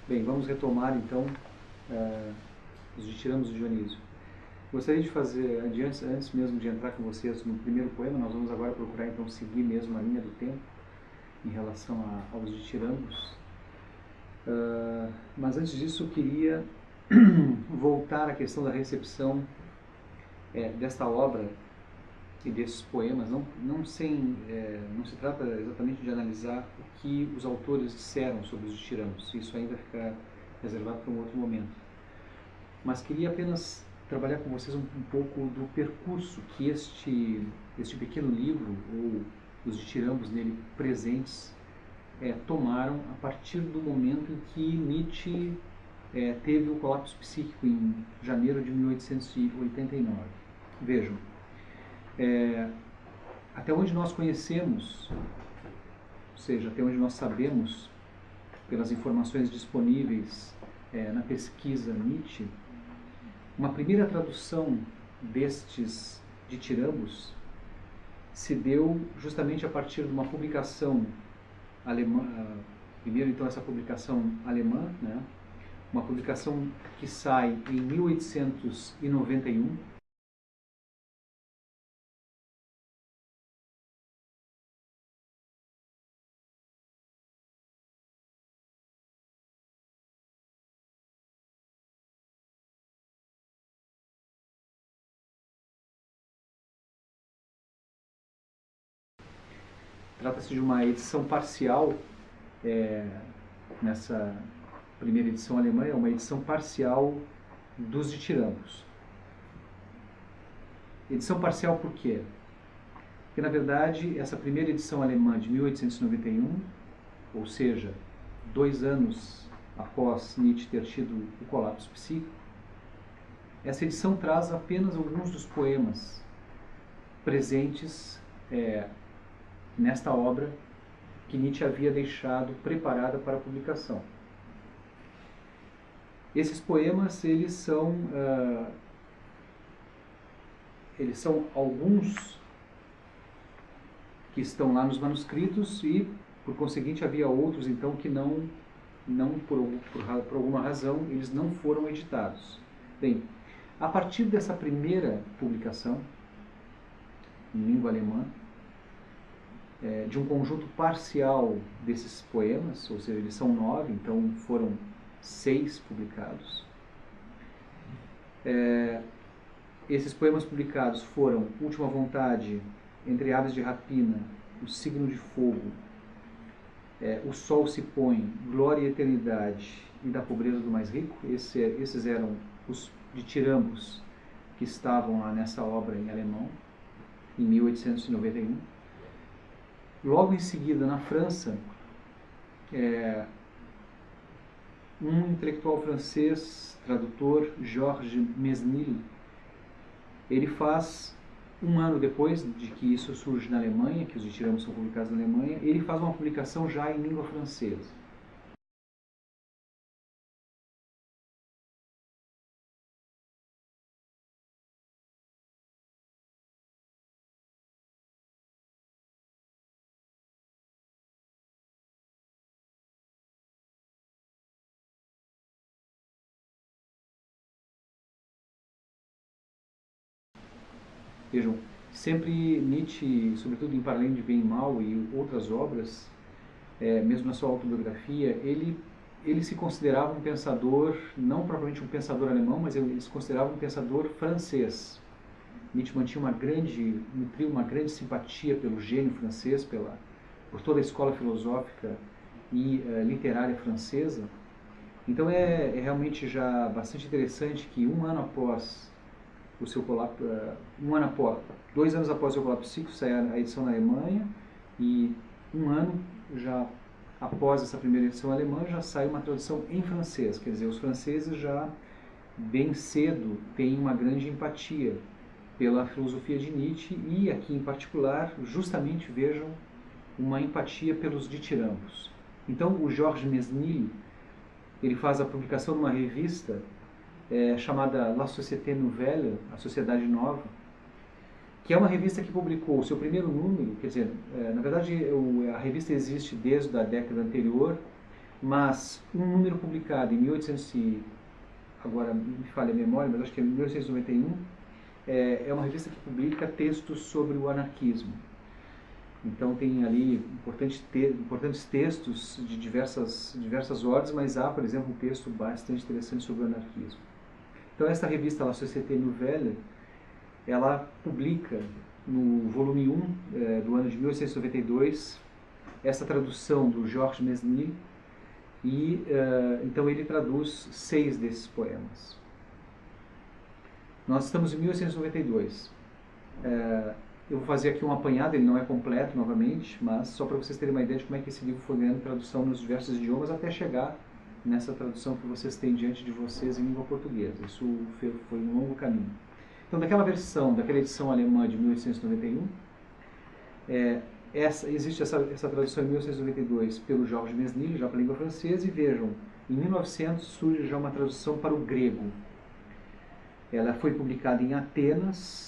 Bem, vamos retomar então os ditirambos de Dionísio. Gostaria de fazer, antes mesmo de entrar com vocês no primeiro poema, nós vamos agora procurar então seguir mesmo a linha do tempo em relação aos ditirambos. Mas antes disso eu queria voltar à questão da recepção desta obra e desses poemas. Não se trata exatamente de analisar o que os autores disseram sobre os ditirambos, isso ainda fica reservado para um outro momento. Mas queria apenas trabalhar com vocês um pouco do percurso que este pequeno livro, ou os ditirambos nele presentes, tomaram a partir do momento em que Nietzsche teve o colapso psíquico em janeiro de 1889. Vejam, até onde nós conhecemos, ou seja, até onde nós sabemos, pelas informações disponíveis na pesquisa Nietzsche, uma primeira tradução destes ditirambos se deu justamente a partir de uma publicação alemã, primeiro então essa publicação alemã, né? Uma publicação que sai em 1891, trata-se de uma edição parcial, nessa primeira edição alemã, é uma edição parcial dos ditirambos. Edição parcial por quê? Porque, na verdade, essa primeira edição alemã de 1891, ou seja, 2 anos após Nietzsche ter tido o colapso psíquico, essa edição traz apenas alguns dos poemas presentes nesta obra que Nietzsche havia deixado preparada para a publicação. Esses poemas, eles são alguns que estão lá nos manuscritos e, por conseguinte, havia outros então que não por alguma razão, eles não foram editados. Bem, a partir dessa primeira publicação em língua alemã, de um conjunto parcial desses poemas, ou seja, eles são 9, então foram 6 publicados. Esses poemas publicados foram Última Vontade, Entre Aves de Rapina, O Signo de Fogo, O Sol se Põe, Glória e Eternidade e Da Pobreza do Mais Rico. Esses eram os ditirambos que estavam lá nessa obra em alemão, em 1891. Logo em seguida, na França, um intelectual francês, tradutor, Georges Mesnil, ele faz, um ano depois de que isso surge na Alemanha, que os ditirambos são publicados na Alemanha, ele faz uma publicação já em língua francesa. Vejam, sempre Nietzsche, sobretudo em Para Além de Bem e Mal e outras obras, mesmo na sua autobiografia, ele se considerava um pensador, não propriamente um pensador alemão, mas ele se considerava um pensador francês. Nietzsche nutriu uma grande simpatia pelo gênio francês, por toda a escola filosófica e literária francesa. Então é realmente já bastante interessante que um ano após o seu colapso, 2 anos após o seu colapso psíquico, sai a edição na Alemanha, e um ano já após essa primeira edição alemã já sai uma tradução em francês. Quer dizer, os franceses já bem cedo têm uma grande empatia pela filosofia de Nietzsche e aqui em particular, justamente vejam, uma empatia pelos ditirambos. Então o Georges Mesnil, ele faz a publicação de uma revista chamada La Société Nouvelle, a Sociedade Nova, que é uma revista que publicou o seu primeiro número. Quer dizer, na verdade a revista existe desde a década anterior, Mas um número publicado em 1800 agora me falha a memória, mas acho que é 1891, é uma revista que publica textos sobre o anarquismo. Então tem ali importantes textos de diversas ordens, mas há, por exemplo, um texto bastante interessante sobre o anarquismo. Então essa revista, La Société Nouvelle, ela publica no volume 1 do ano de 1892 essa tradução do Georges Mesnil e então ele traduz 6 desses poemas. Nós estamos em 1892. Eu vou fazer aqui um apanhado, ele não é completo novamente, mas só para vocês terem uma ideia de como é que esse livro foi ganhando tradução nos diversos idiomas até chegar nessa tradução que vocês têm diante de vocês em língua portuguesa. Isso foi um longo caminho. Então, daquela edição alemã de 1891, existe essa tradução em 1892 pelo Georges Mesnil, já para a língua francesa, e vejam, em 1900 surge já uma tradução para o grego. Ela foi publicada em Atenas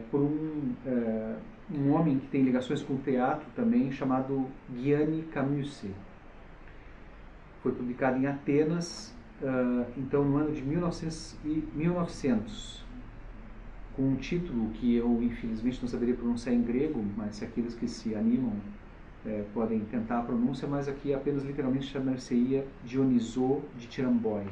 por um homem que tem ligações com o teatro também, chamado Gianni Camusse. Foi publicada em Atenas, então no ano de 1900, com um título que eu infelizmente não saberia pronunciar em grego, mas se aqueles que se animam podem tentar a pronúncia, mas aqui apenas literalmente chamar-se-ia Dioniso de Tirambói.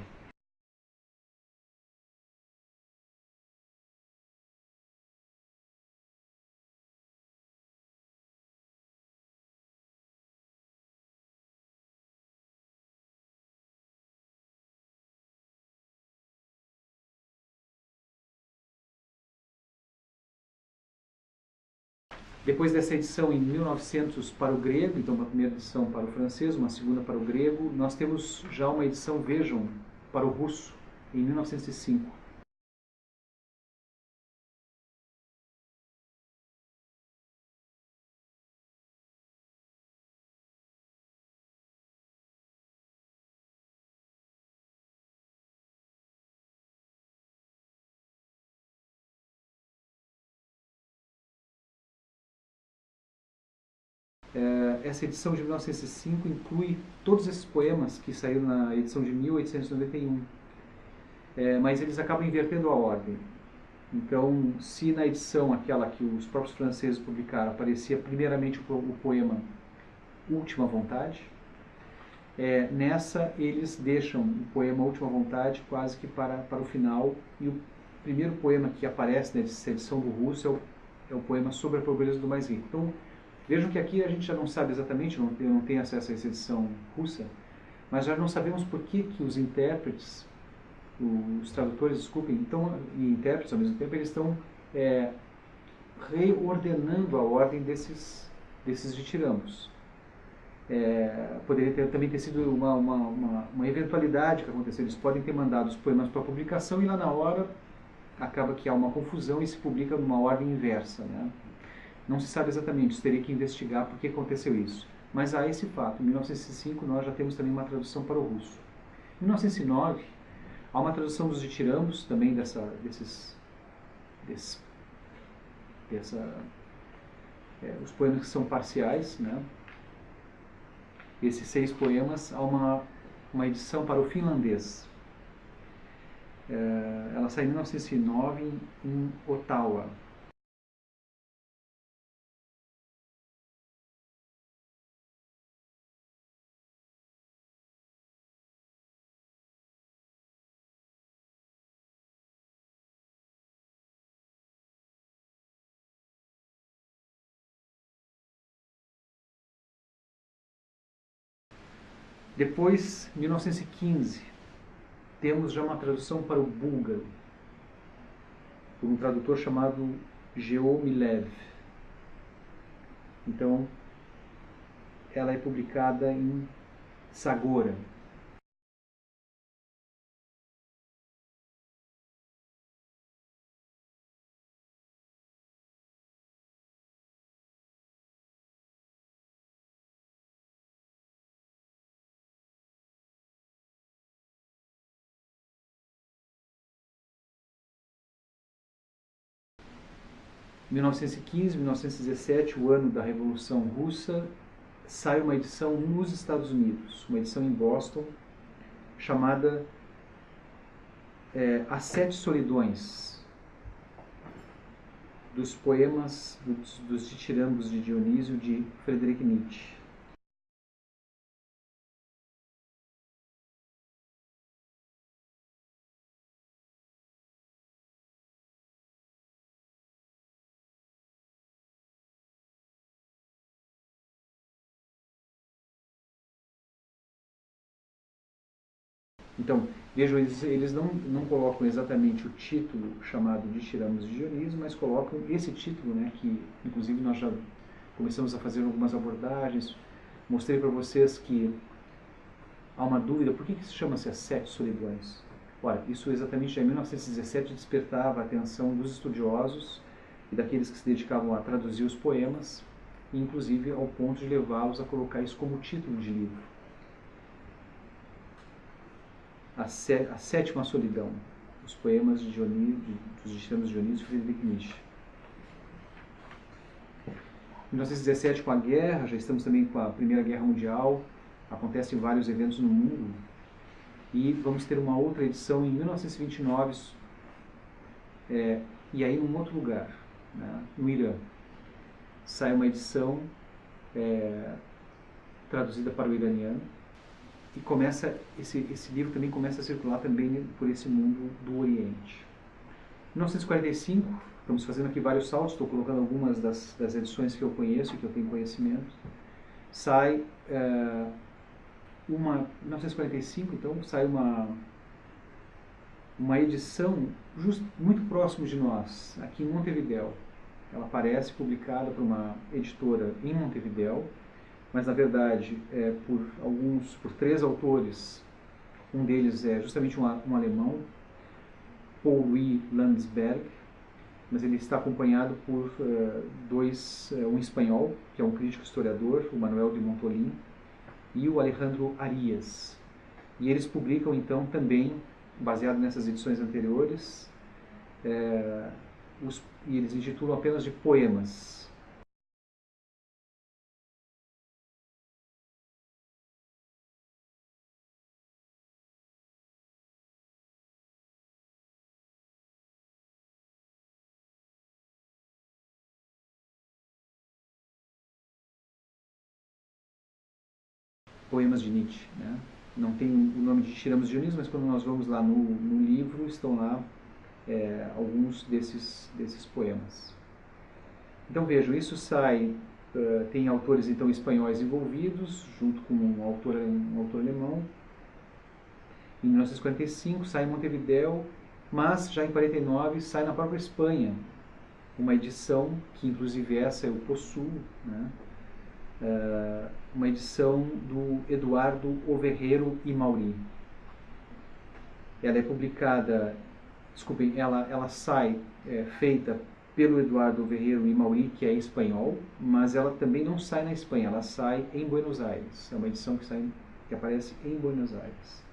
Depois dessa edição em 1900 para o grego, então uma primeira edição para o francês, uma segunda para o grego, nós temos já uma edição, vejam, para o russo, em 1905. Essa edição de 1905 inclui todos esses poemas que saíram na edição de 1891, mas eles acabam invertendo a ordem. Então, se na edição aquela que os próprios franceses publicaram aparecia primeiramente o poema Última Vontade, nessa eles deixam o poema Última Vontade quase que para o final, e o primeiro poema que aparece nessa edição do russo é o poema Sobre a Pobreza do Mais Rico. Então, vejam que aqui a gente já não sabe exatamente, eu não tenho acesso a essa edição russa, mas já não sabemos por que os intérpretes, os tradutores, desculpem, então, e intérpretes ao mesmo tempo, eles estão reordenando a ordem desses ditirambos. Poderia também ter sido uma eventualidade que aconteceu. Eles podem ter mandado os poemas para publicação e lá na hora acaba que há uma confusão e se publica numa ordem inversa, né? Não se sabe exatamente, se teria que investigar por que aconteceu isso. Mas há esse fato. Em 1905 nós já temos também uma tradução para o russo. Em 1909 há uma tradução dos ditirambos, também os poemas que são parciais, né? Esses 6 poemas, há uma edição para o finlandês. Ela saiu em 1909 em Ottawa. Depois, em 1915, temos já uma tradução para o búlgaro, por um tradutor chamado Geo Milev. Então, ela é publicada em Zagora. Em 1915, 1917, o ano da Revolução Russa, sai uma edição nos Estados Unidos, uma edição em Boston, chamada As Sete Solidões, dos poemas dos ditirambos de Dionísio, de Friedrich Nietzsche. Então, vejam, eles não colocam exatamente o título chamado de Tiramos de Dionísio, mas colocam esse título, né, que inclusive nós já começamos a fazer algumas abordagens. Mostrei para vocês que há uma dúvida, por que se chama-se As Sete Solidões? Ora, isso exatamente já em 1917 despertava a atenção dos estudiosos e daqueles que se dedicavam a traduzir os poemas, inclusive ao ponto de levá-los a colocar isso como título de livro. A Sétima Solidão, os poemas de Dionísio, dos Ditirambos de Dionísio e Friedrich Nietzsche. Em 1917, com a guerra, já estamos também com a Primeira Guerra Mundial, acontecem vários eventos no mundo, e vamos ter uma outra edição em 1929, e aí num outro lugar, né, no Irã. Sai uma edição traduzida para o iraniano, e começa esse livro também começa a circular também por esse mundo do Oriente. Em 1945, estamos fazendo aqui vários saltos, estou colocando algumas das edições que eu conheço e que eu tenho conhecimento. Sai em 1945, então, sai uma edição muito próximo de nós, aqui em Montevidéu. Ela aparece publicada por uma editora em Montevidéu, mas na verdade por três autores. Um deles é justamente um alemão, Paul-Louis Landsberg, mas ele está acompanhado por um espanhol, que é um crítico historiador, o Manuel de Montolin, e o Alejandro Arias. E eles publicam então também, baseado nessas edições anteriores, e eles intitulam apenas de poemas. Poemas de Nietzsche, né? Não tem o nome de Tiramos de Dionísio, mas quando nós vamos lá no livro, estão lá alguns desses poemas. Então vejam, isso sai, tem autores então espanhóis envolvidos, junto com um autor alemão. Em 1945 sai em Montevidéu, mas já em 49 sai na própria Espanha uma edição, que inclusive essa eu possuo, né? Uma edição do Eduardo Overreiro e Mauri. Ela é publicada, desculpem, ela sai feita pelo Eduardo Overreiro e Mauri, que é espanhol, mas ela também não sai na Espanha, ela sai em Buenos Aires. É uma edição que aparece em Buenos Aires.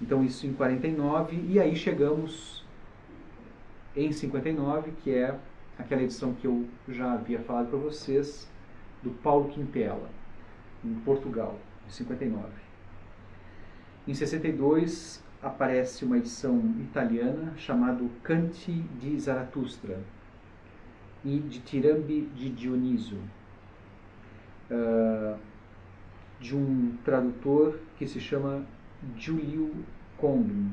Então isso em 49, e aí chegamos em 59, que é aquela edição que eu já havia falado para vocês, do Paulo Quintela, em Portugal, em 59. Em 62 aparece uma edição italiana chamada Canti di Zarathustra e Dithirambi de Dionísio, de um tradutor que se chama Giulio Condon.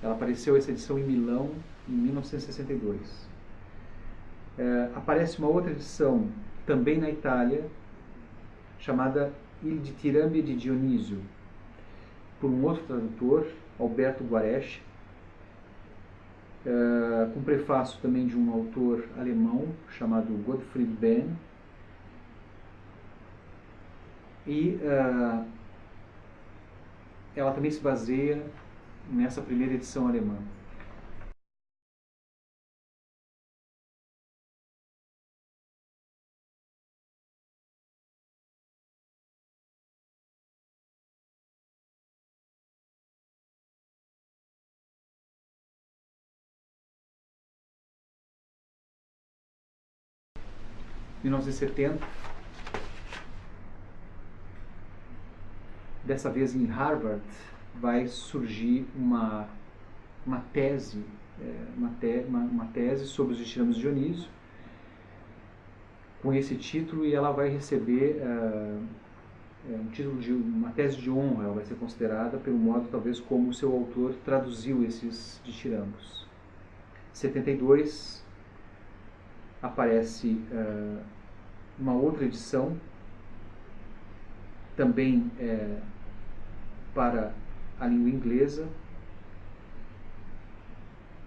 Ela apareceu essa edição em Milão em 1962. Aparece uma outra edição também na Itália chamada Il Dithirambi di Dionísio, por um outro tradutor, Alberto Guareschi, com prefácio também de um autor alemão chamado Gottfried Benn. E ela também se baseia nessa primeira edição alemã. Em 1970, dessa vez em Harvard, vai surgir uma tese, uma tese sobre os ditirambos de Dionísio, com esse título, e ela vai receber um título de uma tese de honra. Ela vai ser considerada pelo modo talvez como o seu autor traduziu esses ditirambos. Em 72 aparece uma outra edição, também para a língua inglesa,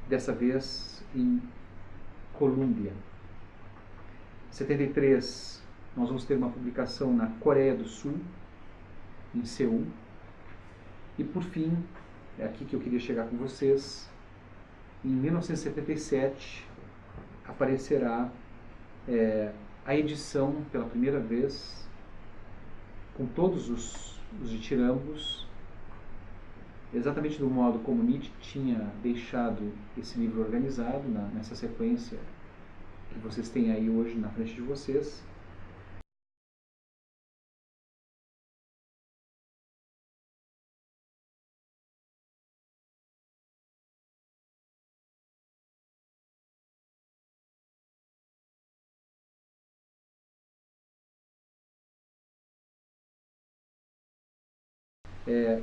dessa vez em Colômbia. Em 73 nós vamos ter uma publicação na Coreia do Sul, em Seul. E por fim, é aqui que eu queria chegar com vocês, em 1977 aparecerá a edição pela primeira vez com todos os ditirambos, exatamente do modo como Nietzsche tinha deixado esse livro organizado, nessa sequência que vocês têm aí hoje na frente de vocês.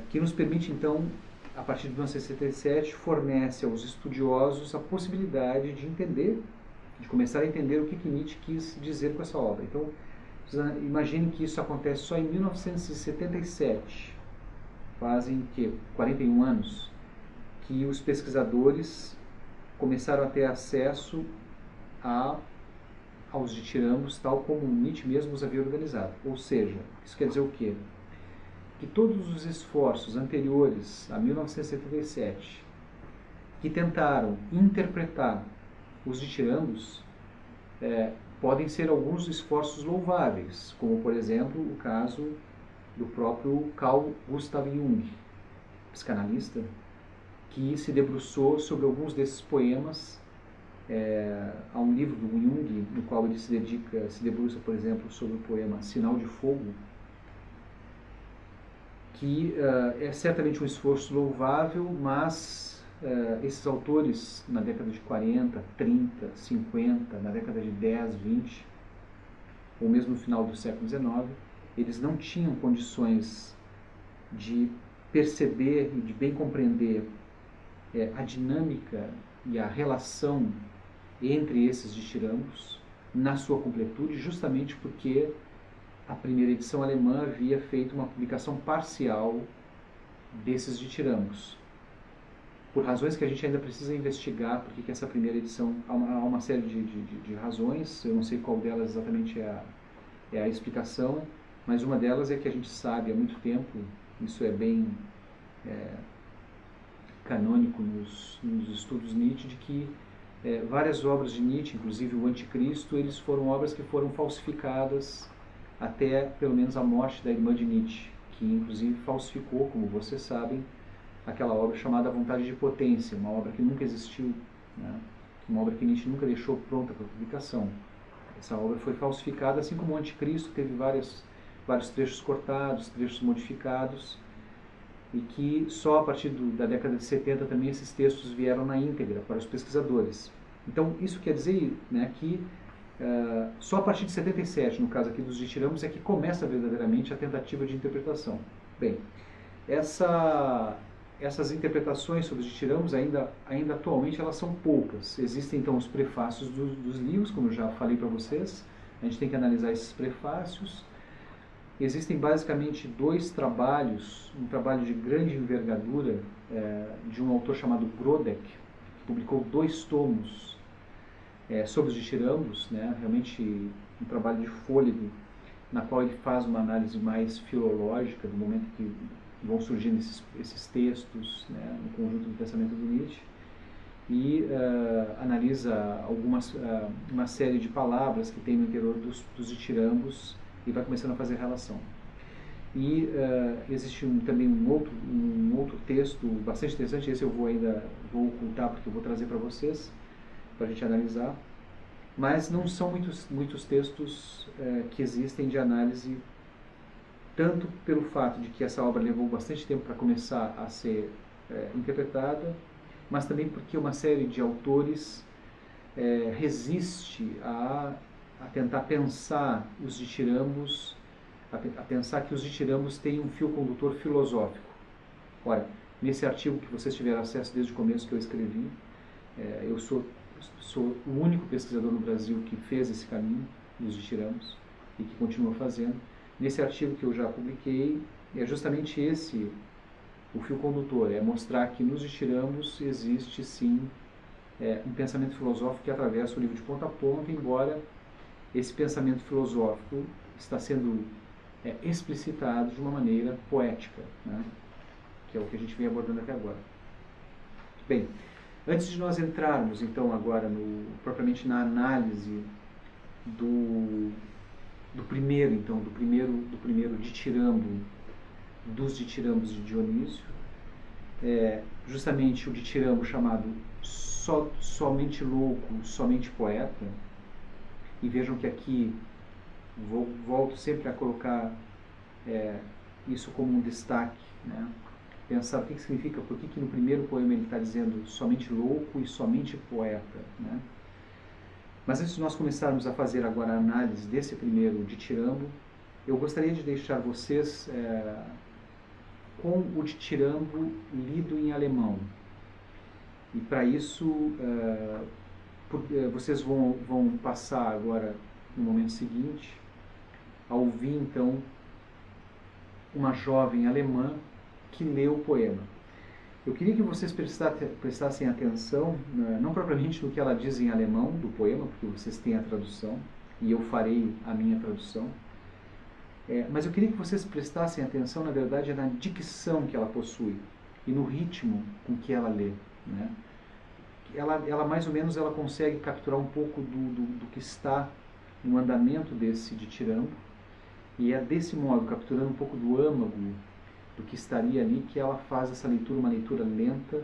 Que nos permite, então, a partir de 1967, fornece aos estudiosos a possibilidade de entender, de começar a entender o que Nietzsche quis dizer com essa obra. Então, imagine que isso acontece só em 1977, fazem 41 anos, que os pesquisadores começaram a ter acesso aos ditirambos tal como Nietzsche mesmo os havia organizado. Ou seja, isso quer dizer o quê? Que todos os esforços anteriores a 1977 que tentaram interpretar os ditirambos podem ser alguns esforços louváveis, como por exemplo o caso do próprio Carl Gustav Jung, psicanalista, que se debruçou sobre alguns desses poemas. Há um livro do Jung no qual ele se debruça, por exemplo, sobre o poema Sinal de Fogo, que é certamente um esforço louvável, mas esses autores, na década de 40, 30, 50, na década de 10, 20, ou mesmo no final do século XIX, eles não tinham condições de perceber e de bem compreender a dinâmica e a relação entre esses ditirambos na sua completude, justamente porque a primeira edição alemã havia feito uma publicação parcial desses ditirambos. Por razões que a gente ainda precisa investigar, porque essa primeira edição, há uma série de razões, eu não sei qual delas exatamente é a explicação, mas uma delas é que a gente sabe há muito tempo, isso é bem canônico nos estudos Nietzsche, de que várias obras de Nietzsche, inclusive o Anticristo, eles foram obras que foram falsificadas até pelo menos a morte da irmã de Nietzsche, que inclusive falsificou, como vocês sabem, aquela obra chamada A Vontade de Potência, uma obra que nunca existiu, né? Uma obra que Nietzsche nunca deixou pronta para publicação. Essa obra foi falsificada, assim como o Anticristo teve vários trechos cortados, trechos modificados, e que só a partir da década de 70 também esses textos vieram na íntegra para os pesquisadores. Então isso quer dizer, né, que só a partir de 77, no caso aqui dos ditirambos, é que começa verdadeiramente a tentativa de interpretação. Bem, essas interpretações sobre os ditirambos ainda atualmente elas são poucas. Existem então os prefácios dos livros, como eu já falei para vocês, a gente tem que analisar esses prefácios. Existem basicamente dois trabalhos, um trabalho de grande envergadura de um autor chamado Grodek, publicou 2 tomos sobre os ditirambos, né? Realmente um trabalho de fôlego, na qual ele faz uma análise mais filológica do momento que vão surgindo esses textos, né, no conjunto do pensamento do Nietzsche, e analisa uma série de palavras que tem no interior dos ditirambos e vai começando a fazer relação. E existe também um outro texto bastante interessante, esse eu vou ocultar porque eu vou trazer para vocês, para a gente analisar, mas não são muitos textos que existem de análise, tanto pelo fato de que essa obra levou bastante tempo para começar a ser interpretada, mas também porque uma série de autores resiste a tentar pensar os ditirambos, a pensar que os ditirambos têm um fio condutor filosófico. Olha, nesse artigo que vocês tiveram acesso desde o começo que eu escrevi, eu sou o único pesquisador no Brasil que fez esse caminho dos ditirambos e que continua fazendo. Nesse artigo que eu já publiquei, é justamente esse o fio condutor, é mostrar que nos ditirambos existe sim um pensamento filosófico que atravessa o livro de ponta a ponta, embora esse pensamento filosófico está sendo explicitado de uma maneira poética, né? Que é o que a gente vem abordando até agora. Bem, antes de nós entrarmos então agora propriamente na análise do primeiro ditirambo, dos ditirambos de Dionísio, justamente o ditirambo chamado Somente Louco, Somente Poeta, e vejam que aqui volto sempre a colocar isso como um destaque, né? Pensar o que significa, por que no primeiro poema ele está dizendo somente louco e somente poeta, né? Mas antes de nós começarmos a fazer agora a análise desse primeiro ditirambo, eu gostaria de deixar vocês com o ditirambo lido em alemão. E para isso, vocês vão passar agora, no momento seguinte, a ouvir então uma jovem alemã que lê o poema. Eu queria que vocês prestassem atenção, não propriamente no que ela diz em alemão do poema, porque vocês têm a tradução, e eu farei a minha tradução, mas eu queria que vocês prestassem atenção, na verdade, na dicção que ela possui e no ritmo com que ela lê, né? Ela mais ou menos ela consegue capturar um pouco do que está no andamento desse ditirambo, e é desse modo, capturando um pouco do âmago do que estaria ali, que ela faz essa leitura, uma leitura lenta,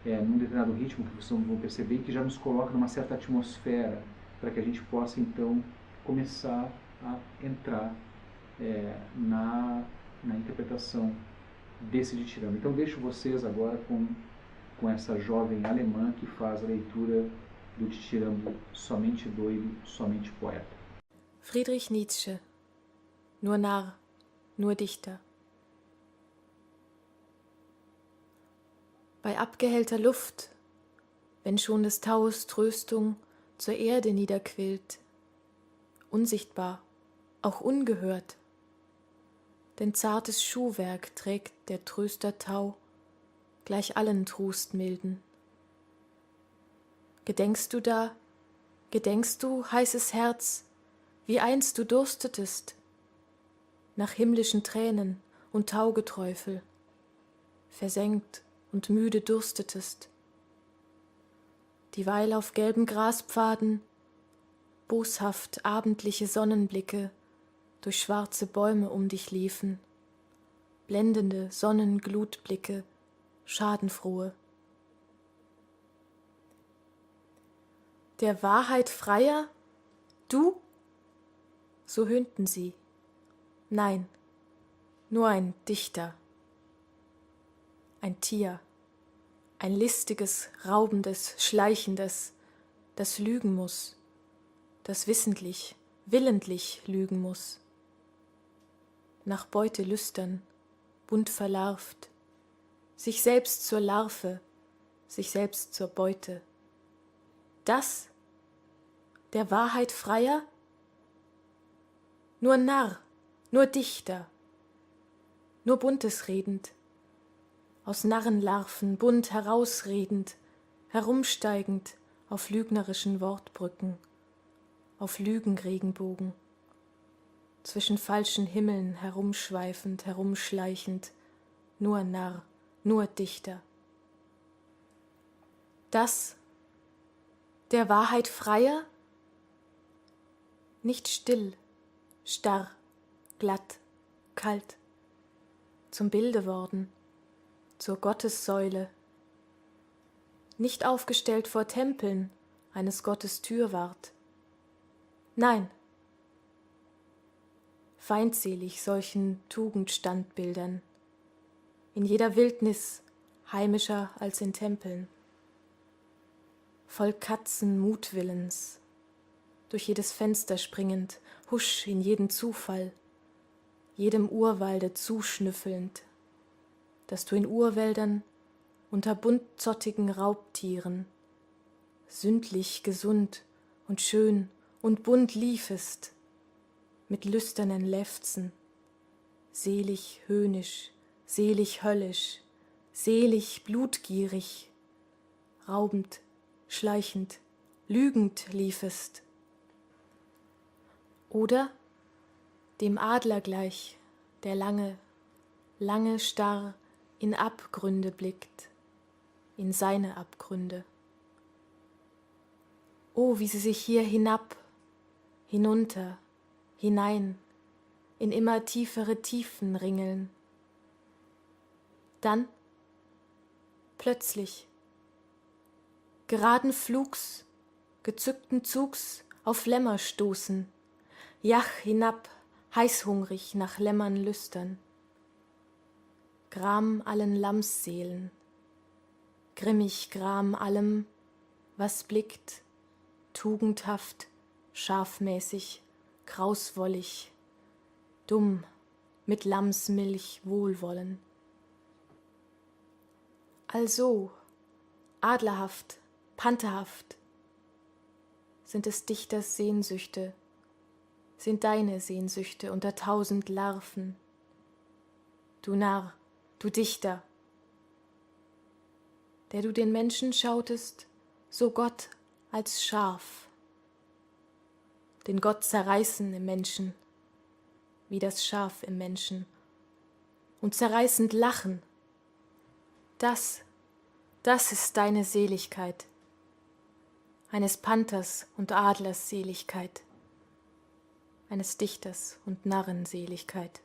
num determinado ritmo que vocês vão perceber, que já nos coloca numa certa atmosfera, para que a gente possa então começar a entrar na interpretação desse ditirambo. Então deixo vocês agora com essa jovem alemã que faz a leitura do ditirambo Somente Doido, Somente Poeta. Friedrich Nietzsche, nur Narr, nur Dichter. Bei abgehellter Luft, wenn schon des Taues Tröstung zur Erde niederquillt, unsichtbar, auch ungehört, denn zartes Schuhwerk trägt der Tröster Tau gleich allen Trostmilden. Gedenkst du da, gedenkst du, heißes Herz, wie einst du durstetest, nach himmlischen Tränen und Taugeträufel, versenkt und müde durstetest, dieweil auf gelben Graspfaden boshaft abendliche Sonnenblicke durch schwarze Bäume um dich liefen, blendende Sonnenglutblicke, schadenfrohe. Der Wahrheit freier, du? So höhnten sie. Nein, nur ein Dichter, ein Tier, ein listiges, raubendes, schleichendes, das lügen muss, das wissentlich, willentlich lügen muss, nach Beute lüstern, bunt verlarvt, sich selbst zur Larve, sich selbst zur Beute. Das, der Wahrheit freier? Nur Narr, nur Dichter, nur Buntes redend, aus Narrenlarven bunt herausredend, herumsteigend auf lügnerischen Wortbrücken, auf Lügenregenbogen, zwischen falschen Himmeln herumschweifend, herumschleichend, nur Narr, nur Dichter. Das, der Wahrheit freier, nicht still, starr, glatt, kalt, zum Bilde worden, zur Gottessäule, nicht aufgestellt vor Tempeln eines Gottes Türwart. Nein, feindselig solchen Tugendstandbildern, in jeder Wildnis heimischer als in Tempeln, voll Katzen Mutwillens, durch jedes Fenster springend, husch in jeden Zufall, jedem Urwalde zuschnüffelnd, dass du in Urwäldern unter buntzottigen Raubtieren sündlich gesund und schön und bunt liefest, mit lüsternen Lefzen, selig höhnisch, selig höllisch, selig blutgierig, raubend, schleichend, lügend liefest. Oder dem Adler gleich, der lange, lange starr in Abgründe blickt, in seine Abgründe. Oh, wie sie sich hier hinab, hinunter, hinein, in immer tiefere Tiefen ringeln. Dann, plötzlich, geraden Flugs, gezückten Zugs auf Lämmer stoßen, jach hinab, heißhungrig nach Lämmern lüstern. Gram allen Lammsseelen, grimmig Gram allem, was blickt, tugendhaft, scharfmäßig, krauswollig, dumm, mit Lammsmilch Wohlwollen. Also, adlerhaft, pantherhaft, sind des Dichters Sehnsüchte, sind deine Sehnsüchte unter 1000 Larven. Du Narr, du Dichter, der du den Menschen schautest, so Gott als Schaf, den Gott zerreißen im Menschen, wie das Schaf im Menschen, und zerreißend lachen. Das ist deine Seligkeit, eines Panthers und Adlers Seligkeit, eines Dichters und Narrenseligkeit.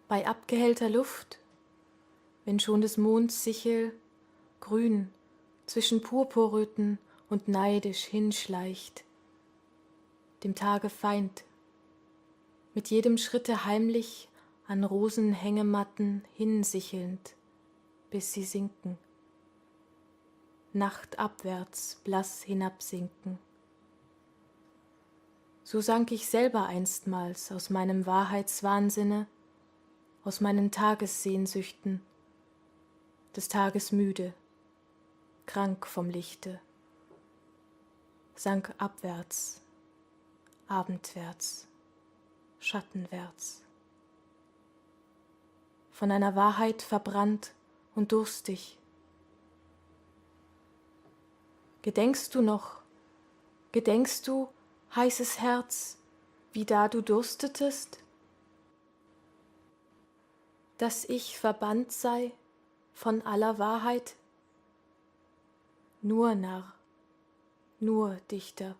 Bei abgehellter Luft, wenn schon des Monds Sichel grün zwischen Purpurröten und neidisch hinschleicht, dem Tage Feind, mit jedem Schritte heimlich an Rosenhängematten hinsichelnd, bis sie sinken, nachtabwärts blass hinabsinken. So sank ich selber einstmals aus meinem Wahrheitswahnsinne, aus meinen Tagessehnsüchten, des Tages müde, krank vom Lichte, sank abwärts, abendwärts, schattenwärts, von einer Wahrheit verbrannt und durstig. Gedenkst du noch, gedenkst du, heißes Herz, wie da du durstetest? Dass ich verbannt sei von aller Wahrheit? Nur Narr, nur Dichter.